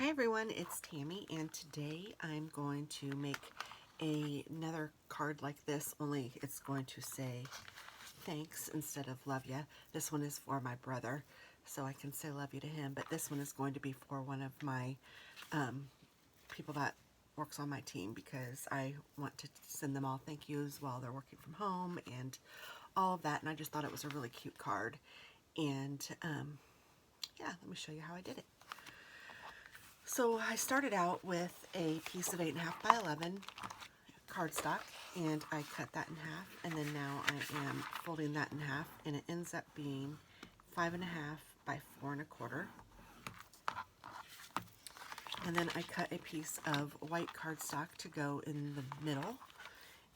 Hi everyone, it's Tammy, and today I'm going to make another card like this, only it's going to say thanks instead of love ya. This one is for my brother, so I can say love you to him, but this one is going to be for one of my people that works on my team, because I want to send them all thank yous while they're working from home and all of that, and I just thought it was a really cute card. And yeah, let me show you how I did it. So I started out with a piece of 8.5 by 11 cardstock, and I cut that in half, and then now I am folding that in half, and it ends up being 5.5 by 4 1/4. And then I cut a piece of white cardstock to go in the middle,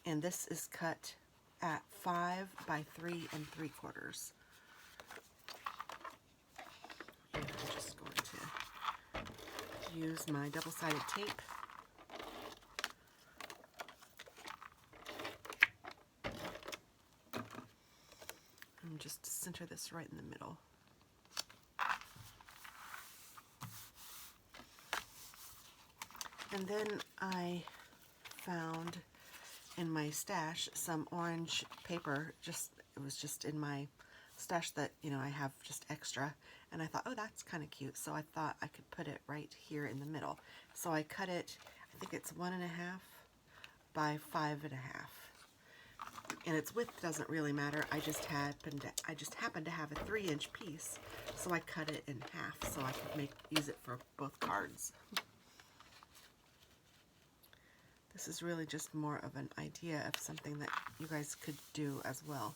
and this is cut at 5 by 3 3/4. And I'm just going to use my double-sided tape and just center this right in the middle. And then I found in my stash some orange paper. It was just in my stash that, you know, I have just extra, and I thought, oh, that's kind of cute, so I thought I could put it right here in the middle. So I cut it, I think it's 1.5 by 5.5, and its width doesn't really matter. I just happened to have a 3-inch piece, so I cut it in half so I could use it for both cards. This is really just more of an idea of something that you guys could do as well.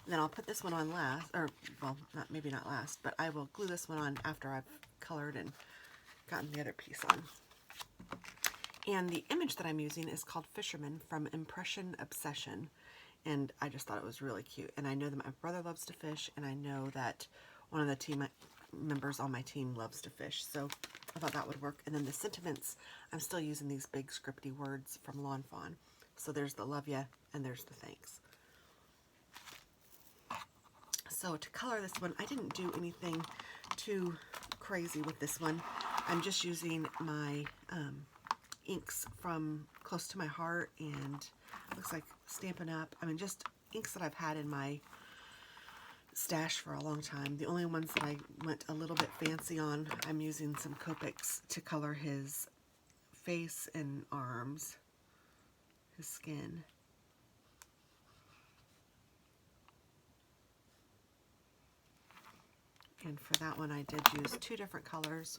And then I'll put this one on last, or well, maybe not last, but I will glue this one on after I've colored and gotten the other piece on. And the image that I'm using is called Fisherman from Impression Obsession, and I just thought it was really cute. And I know that my brother loves to fish, and I know that one of the team members on my team loves to fish, so I thought that would work. And then the sentiments, I'm still using these big scripty words from Lawn Fawn. So there's the love ya and there's the thanks. So to color this one, I didn't do anything too crazy with this one. I'm just using my inks from Close to My Heart, and looks like Stampin' Up. I mean, just inks that I've had in my stash for a long time. The only ones that I went a little bit fancy on, I'm using some Copics to color his face and arms, his skin. And for that one, I did use 2 different colors.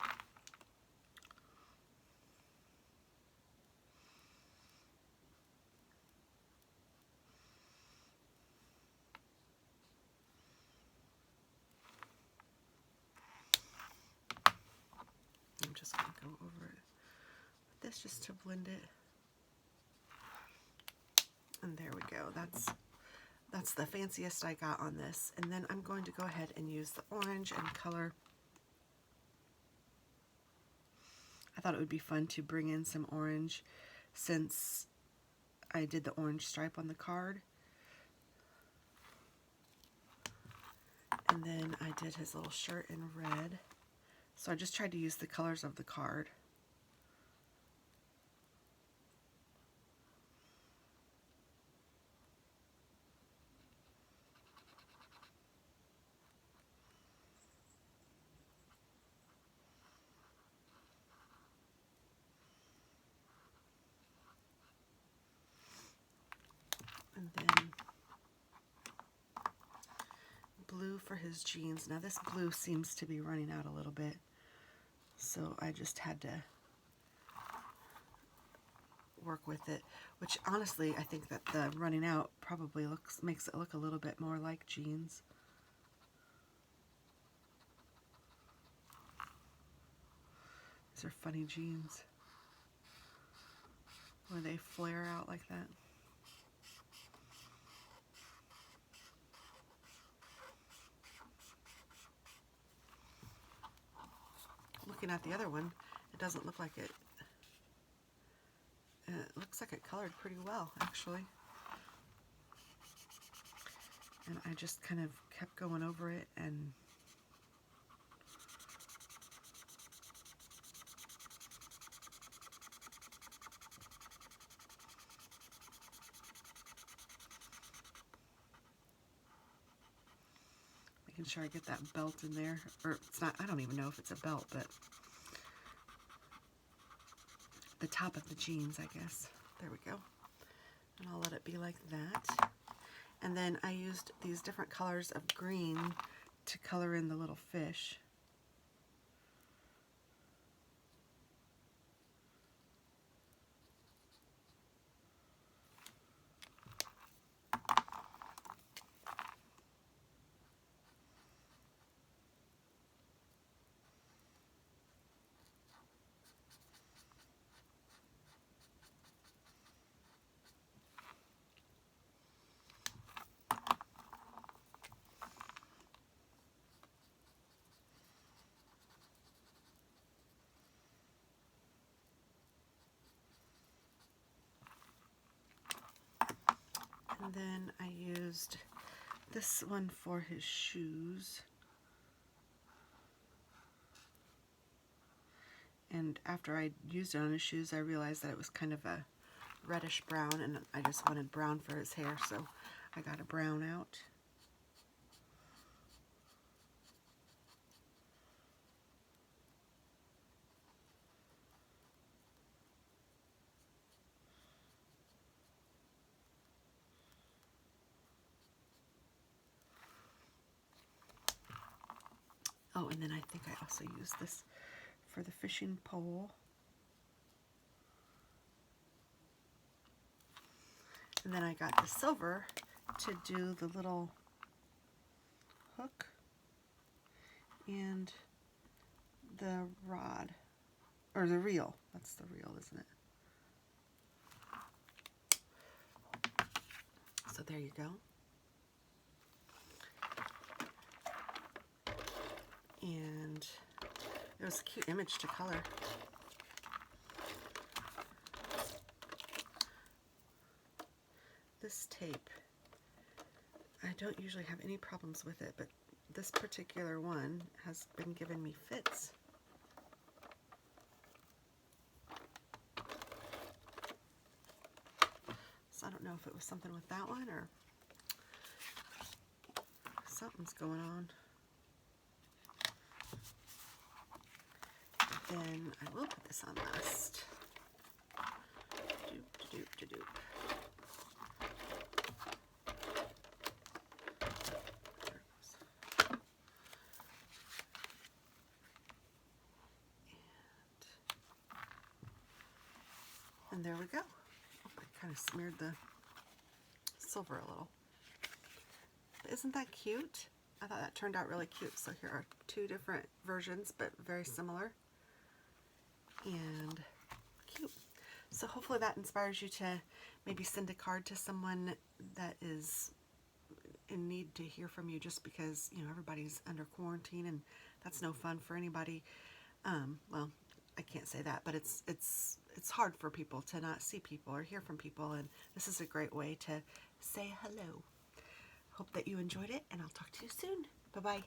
I'm just going to go over it with this just to blend it. And there we go. That's the fanciest I got on this. And then I'm going to go ahead and use the orange and color. I thought it would be fun to bring in some orange since I did the orange stripe on the card. And then I did his little shirt in red. So I just tried to use the colors of the card. And then blue for his jeans. Now this blue seems to be running out a little bit, so I just had to work with it, which honestly I think that the running out probably makes it look a little bit more like jeans. These are funny jeans where they flare out like that. Looking at the other one, it doesn't look like it. It looks like it colored pretty well, actually. And I just kind of kept going over it, and making sure I get that belt in there. Or it's not, I don't even know if it's a belt, but the top of the jeans, I guess. There we go. And I'll let it be like that. And then I used these different colors of green to color in the little fish. And then I used this one for his shoes. And after I used it on his shoes, I realized that it was kind of a reddish brown, and I just wanted brown for his hair, so I got a brown out. Oh, and then I think I also used this for the fishing pole. And then I got the silver to do the little hook and the rod, or the reel. That's the reel, isn't it? So there you go. And it was a cute image to color. This tape, I don't usually have any problems with it, but this particular one has been giving me fits. So I don't know if it was something with that one or something's going on. Then I will put this on last. Doop, doop, doop, doop. And there we go. Oh, I kind of smeared the silver a little. But isn't that cute? I thought that turned out really cute. So here are two different versions, but very similar. And cute. So hopefully that inspires you to maybe send a card to someone that is in need to hear from you, just because, you know, everybody's under quarantine and that's no fun for anybody. Well, I can't say that, but it's hard for people to not see people or hear from people, and this is a great way to say hello. Hope that you enjoyed it, and I'll talk to you soon. Bye-bye.